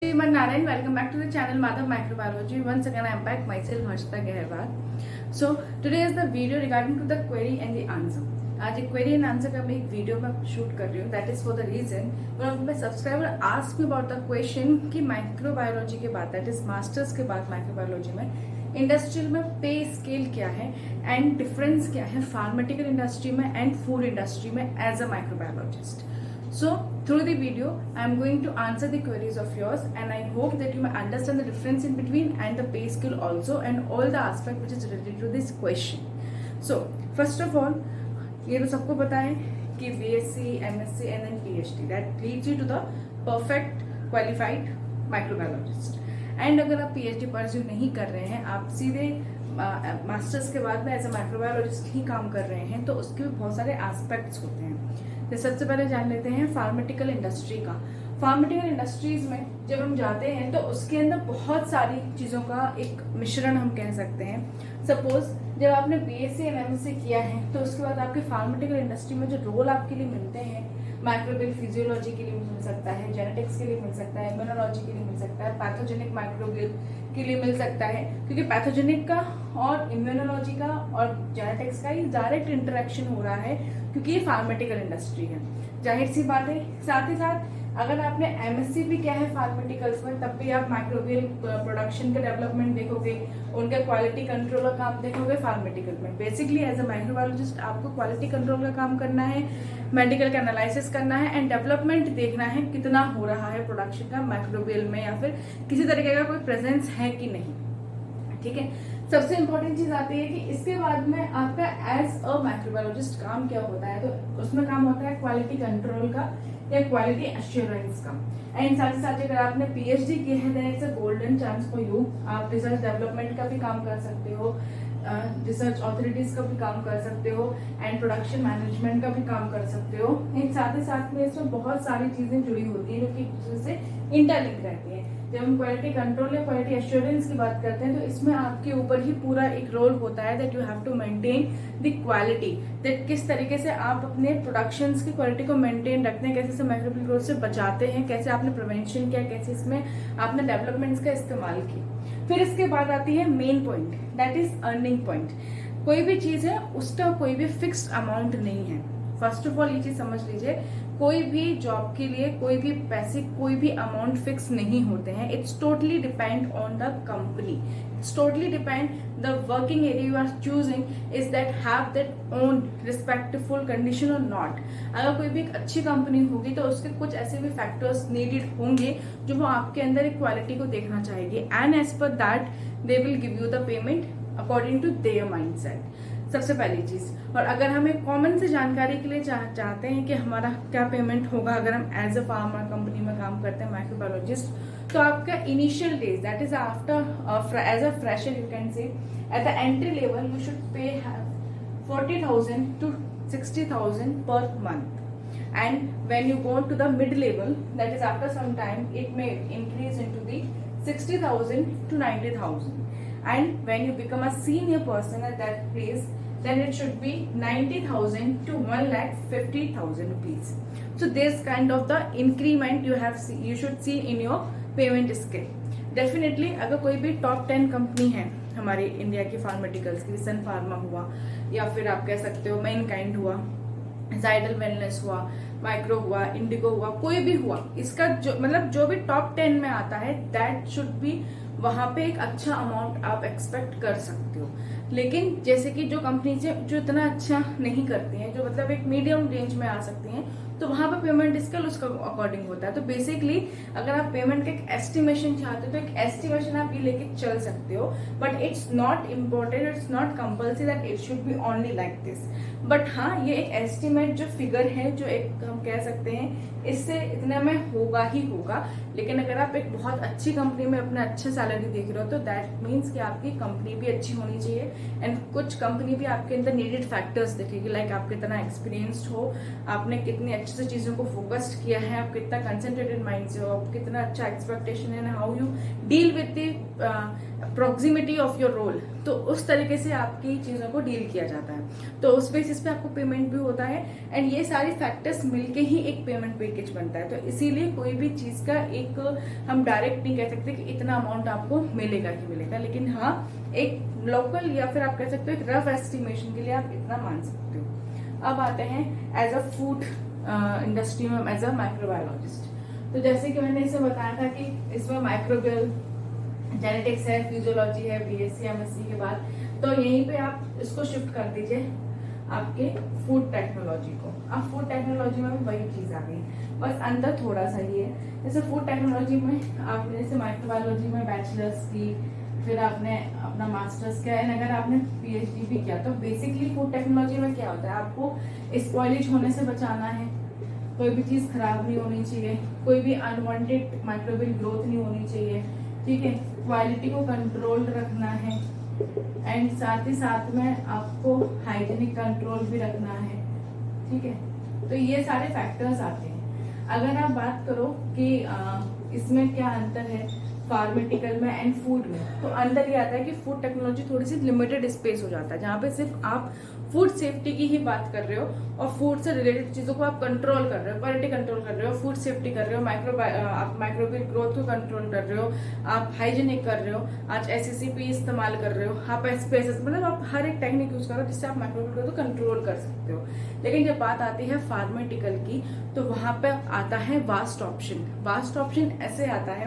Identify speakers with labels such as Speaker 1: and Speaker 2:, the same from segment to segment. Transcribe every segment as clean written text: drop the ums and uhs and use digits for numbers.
Speaker 1: Sriman Narayan, welcome back to the channel Madhav Microbiology. Once again, I am back myself, Harshita Gehrwal. So today is the video regarding to the query and the answer. आज एक query and answer का मैं एक video में shoot कर रही हूँ. That is for the reason one of my subscriber ask me about the question कि माइक्रोबायोलॉजी के बाद दैट इज मास्टर्स के बाद माइक्रोबायोलॉजी में इंडस्ट्रियल में पे स्केल क्या है एंड डिफरेंस क्या है फार्मास्यूटिकल इंडस्ट्री में एंड फूड इंडस्ट्री में as a microbiologist. So through the video I am going to answer the queries of yours and I hope that you may understand the difference in between and the pay scale also and all the aspect which is related to this question. So first of all ये तो सबको पता है कि BSc, MSc and then PhD that leads you to the perfect qualified microbiologist. And अगर आप PhD pursue नहीं कर रहे हैं, आप सीधे मास्टर्स के बाद में एज अ माइक्रोबायोलॉजिस्ट ही काम कर रहे हैं, तो उसके भी बहुत सारे एस्पेक्ट्स होते हैं. तो सबसे पहले जान लेते हैं फार्मास्यूटिकल इंडस्ट्री का. फार्मास्यूटिकल इंडस्ट्रीज में जब हम जाते हैं तो उसके अंदर बहुत सारी चीज़ों का एक मिश्रण हम कह सकते हैं. सपोज जब आपने BSc और MSc किया है तो उसके बाद आपके फार्मास्यूटिकल इंडस्ट्री में जो रोल आपके लिए मिलते हैं, माइक्रोबियल फिजियोलॉजी के लिए मिल सकता है, जेनेटिक्स के लिए मिल सकता है, इम्यूनोलॉजी के लिए मिल सकता है, पैथोजेनिक माइक्रोबियल के लिए मिल सकता है, क्योंकि पैथोजेनिक का और इम्यूनोलॉजी का और जेनेटिक्स का ही डायरेक्ट इंटरेक्शन हो रहा है क्योंकि ये फार्मास्यूटिकल इंडस्ट्री है. जाहिर सी बात है. साथ ही साथ अगर आपने MSc भी किया है फार्मास्यूटिकल्स में, तब भी आप माइक्रोबियल प्रोडक्शन के डेवलपमेंट देखोगे, उनका क्वालिटी कंट्रोल का काम देखोगे फार्मास्यूटिकल में. बेसिकली एज अ माइक्रोबायोलॉजिस्ट आपको क्वालिटी कंट्रोल का काम करना है, मेडिकल का एनालिसिस करना है एंड डेवलपमेंट देखना है कितना हो रहा है प्रोडक्शन का माइक्रोबियल में या फिर किसी तरीके का कोई प्रेजेंस है कि नहीं. ठीक है. सबसे इंपॉर्टेंट चीज आती है कि इसके बाद में आपका एज अ माइक्रोबायोलॉजिस्ट काम क्या होता है. तो उसमें काम होता है क्वालिटी कंट्रोल का या क्वालिटी एश्योरेंस का. एंड साथ ही साथ अगर आपने PhD की है then it's a golden chance for you. आप रिसर्च डेवलपमेंट का भी काम कर सकते हो, रिसर्च ऑथोरिटीज का भी काम कर सकते हो एंड प्रोडक्शन मैनेजमेंट का भी काम कर सकते हो. इन साथ ही साथ में इसमें बहुत सारी चीजें जुड़ी होती है जो कि एक दूसरे से इंटरलिंक रहती है. जब हम क्वालिटी कंट्रोल या क्वालिटी एश्योरेंस की बात करते हैं तो इसमें आपके ऊपर ही पूरा एक रोल होता है that you have to maintain the quality, that किस तरीके से आप अपने प्रोडक्शंस की क्वालिटी को मेंटेन रखते हैं, कैसे से माइक्रोबियल ग्रोथ से बचाते हैं, कैसे आपने प्रिवेंशन किया, कैसे इसमें आपने डेवलपमेंट्स का इस्तेमाल किया. फिर इसके बाद आती है main point that is earning point. कोई भी चीज है उसका कोई भी फिक्स्ड अमाउंट नहीं है. फर्स्ट ऑफ ऑल ये चीज समझ लीजिए, कोई भी जॉब के लिए कोई भी पैसे कोई भी अमाउंट फिक्स नहीं होते हैं. It's totally depend on the company. It's totally depend the working area you are choosing is that have that own respectful condition और नॉट. अगर कोई भी एक अच्छी कंपनी होगी तो उसके कुछ ऐसे भी फैक्टर्स नीडेड होंगे जो वो आपके अंदर एक क्वालिटी को देखना चाहेगी एंड एज पर that they will give you the payment according to their mindset. सबसे पहली चीज. और अगर हम एक कॉमन से जानकारी के लिए चाहते हैं कि हमारा क्या पेमेंट होगा अगर हम एज अ फार्मा कंपनी में काम करते हैं माइक्रोबायोलॉजिस्ट, तो आपका initial days that is after as a fresher you can say at the entry level you should pay 40,000 to 60,000 per month. And when you go to the mid level, that is after some time it may increase into the 60,000 to 90,000. And when you become a senior person at that place, then it should be 90,000 to 1,50,000 rupees. So this kind of the increment you should see in your payment scale. Definitely अगर कोई भी top 10 company है हमारे India की pharmaceuticals की, सन pharma हुआ या फिर आप कह सकते हो मैनकाइंड हुआ, जाइडल वेलनेस हुआ, माइक्रो हुआ, इंडिगो हुआ, कोई भी हुआ, इसका जो मतलब जो भी टॉप 10 में आता है दैट शुड बी वहां पे एक अच्छा अमाउंट आप एक्सपेक्ट कर सकते हो. लेकिन जैसे कि जो कंपनी से जो इतना अच्छा नहीं करती हैं, जो मतलब एक मीडियम रेंज में आ सकती हैं, तो वहां पे पेमेंट स्केल उसका अकॉर्डिंग होता है. तो बेसिकली अगर आप पेमेंट का एक एस्टिमेशन चाहते हो तो एक एस्टिमेशन आप ये लेके चल सकते हो, but it's not important, it's not compulsory that it should be only like this. But हाँ, ये एक एस्टिमेट जो फिगर है जो एक हम कह सकते हैं इससे इतने में होगा ही होगा. लेकिन अगर आप एक बहुत अच्छी कंपनी में अपना अच्छे सैलरी देख रहे हो तो दैट मीन्स कि आपकी कंपनी भी अच्छी होनी चाहिए एंड कुछ कंपनी भी आपके अंदर नीडेड फैक्टर्स देखेगी, लाइक आप कितना एक्सपीरियंस्ड हो, आपने कितनी अच्छे से चीजों को फोकस्ड किया है, आप कितना कंसंट्रेटेड माइंड से हो, आप कितना अच्छा एक्सपेक्टेशन है, how you deal with the proximity of your role. तो उस तरीके से आपकी चीजों को डील किया जाता है. तो उस बेसिस पे आपको पेमेंट भी होता है एंड ये सारी फैक्टर्स मिलके ही एक पेमेंट पैकेज बनता है. तो इसीलिए कोई भी चीज का एक एक हम डायरेक्ट नहीं कह सकते कि इतना अमाउंट आपको मिलेगा ही मिलेगा, लेकिन हाँ एक लोकल या फिर आप कह सकते हो एक रफ एस्टिमेशन के लिए आप इतना मान सकते हो। अब आते हैं एज अ फूड इंडस्ट्री में एज अ माइक्रोबायोलॉजिस्ट। तो जैसे कि मैंने इसे बताया था कि इसमें माइक्रोबियल जेनेटिक्स है, फिजियोलॉजी है, बीएससी एमएससी के बाद, तो यहीं पे आप इसको शिफ्ट कर दीजिए आपके फूड टेक्नोलॉजी को। अब फूड टेक्नोलॉजी में भी वही चीज आ गई, बस अंदर थोड़ा सा ही है। जैसे फूड टेक्नोलॉजी में आपने जैसे माइक्रोबायोलॉजी में बैचलर्स की, फिर आपने अपना मास्टर्स किया है, अगर आपने पीएचडी भी किया, तो बेसिकली फूड टेक्नोलॉजी में क्या होता है, आपको स्पॉइलेज होने से बचाना है, कोई भी चीज खराब नहीं होनी चाहिए, कोई भी अनवांटेड माइक्रोबियल ग्रोथ नहीं होनी चाहिए, ठीक है, क्वालिटी को कंट्रोल रखना है, एंड साथ ही साथ में आपको हाइजीनिक कंट्रोल भी रखना है, ठीक है। तो ये सारे फैक्टर्स आते हैं। अगर आप बात करो कि इसमें क्या अंतर है फार्मेटिकल में एंड फूड में, तो अंदर ये आता है कि फूड टेक्नोलॉजी थोड़ी सी लिमिटेड स्पेस हो जाता है, जहाँ पे सिर्फ आप फूड सेफ्टी की ही बात कर रहे हो और फूड से रिलेटेड चीजों को आप कंट्रोल कर रहे हो, क्वालिटी कंट्रोल कर रहे हो, फूड सेफ्टी कर रहे हो, आप माइक्रोबियल ग्रोथ को कंट्रोल कर रहे हो, आप हाइजीनिक कर रहे हो, आज एसएससीपी इस्तेमाल कर रहे हो, आप एसपीएसएस, मतलब आप हर एक टेक्निक यूज करो जिससे आप माइक्रोबियल ग्रोथ को कंट्रोल कर सकते हो। लेकिन जब बात आती है फार्मेटिकल की, तो वहां पे आता है वास्ट ऑप्शन। वास्ट ऑप्शन ऐसे आता है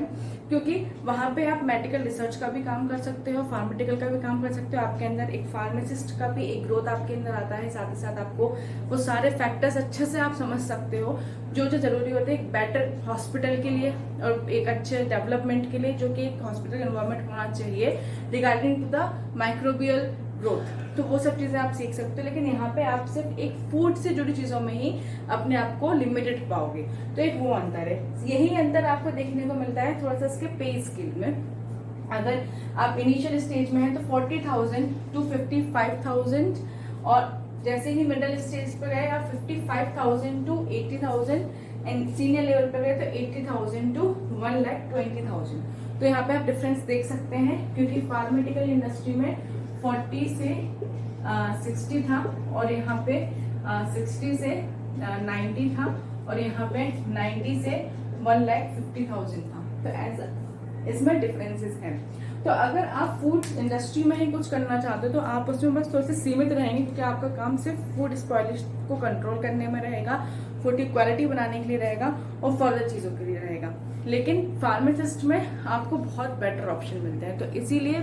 Speaker 1: क्योंकि वहां पे आप मेडिकल रिसर्च का भी काम कर सकते हो, फार्मेटिकल का भी काम कर सकते हो, आपके अंदर एक फार्मासिस्ट का भी एक ग्रोथ आपके अंदर आता है, साथ ही साथ आपको वो सारे फैक्टर्स अच्छे से आप समझ सकते हो जो जो जरूरी होते हैं एक बेटर हॉस्पिटल के लिए और एक अच्छे डेवलपमेंट के लिए, जो कि एक हॉस्पिटल एनवायरनमेंट होना चाहिए regarding to the microbial growth. तो वो सब चीजें आप सीख सकते हो, लेकिन यहाँ पे आप सिर्फ एक फूड से जुड़ी चीजों में ही अपने आप को लिमिटेड पाओगे। तो एक वो अंतर है, यही अंतर आपको देखने को मिलता है थोड़ा सा इसके पे स्केल में। अगर आप इनिशियल स्टेज में हैं तो 40,000 to 55,000, और जैसे ही मिडिल स्टेज पे गए आप 55,000 to 80,000, एंड सीनियर लेवल पे गए तो 80,000 to 1,20,000। तो यहाँ पे आप डिफरेंस देख सकते हैं, क्योंकि फार्मेटिकल इंडस्ट्री में 40 से 60 था, और यहाँ पे 60 से 90 था, और यहाँ पे 90 से 1,50,000 था। तो ऐसा इसमें डिफरेंसेस हैं। तो अगर आप फूड इंडस्ट्री में ही कुछ करना चाहते हो तो आप उसमें बस थोड़े से सीमित रहेंगे, क्योंकि आपका काम सिर्फ फूड स्पॉइलेज को कंट्रोल करने में रहेगा, फूड की क्वालिटी बनाने के लिए रहेगा और फर्दर चीजों के लिए रहेगा। लेकिन फार्मासिस्ट में आपको बहुत बेटर ऑप्शन मिलते हैं। तो इसीलिए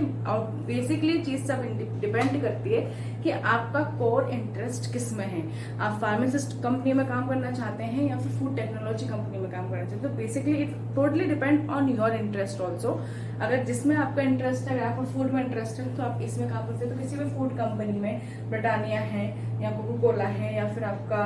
Speaker 1: बेसिकली चीज सब डिपेंड करती है कि आपका कोर इंटरेस्ट किस में है। आप फार्मासिस्ट कंपनी में काम करना चाहते हैं या फिर फूड टेक्नोलॉजी कंपनी में काम करना चाहते हैं। तो basically it totally depend on your interest also. अगर जिसमें आपका इंटरेस्ट है, अगर आपको फूड में इंटरेस्ट है, तो आप इसमें काम करते हैं। तो किसी भी फूड कंपनी में ब्रिटानिया है या कोको कोला है या फिर आपका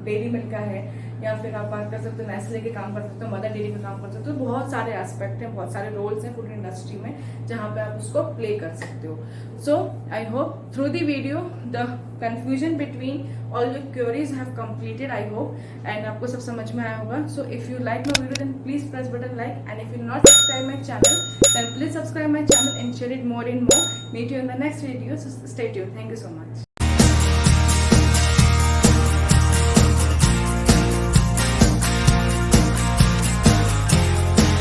Speaker 1: डेयरी मिल्क का है, या फिर आप बात कर सकते हो नेस्ले के काम कर सकते हो, मदर डेयरी में काम कर सकते हो। तो बहुत सारे एस्पेक्ट हैं, बहुत सारे रोल्स हैं फूड इंडस्ट्री में जहां पे आप उसको प्ले कर सकते हो। So I hope through the video the confusion between all your queries have completed, I hope, and आपको सब समझ में आया होगा। So if you like my video then please press button like, and if you not subscribe my channel then please subscribe my channel and share it more and more. Meet you in the next video. So stay tuned. Thank you so much.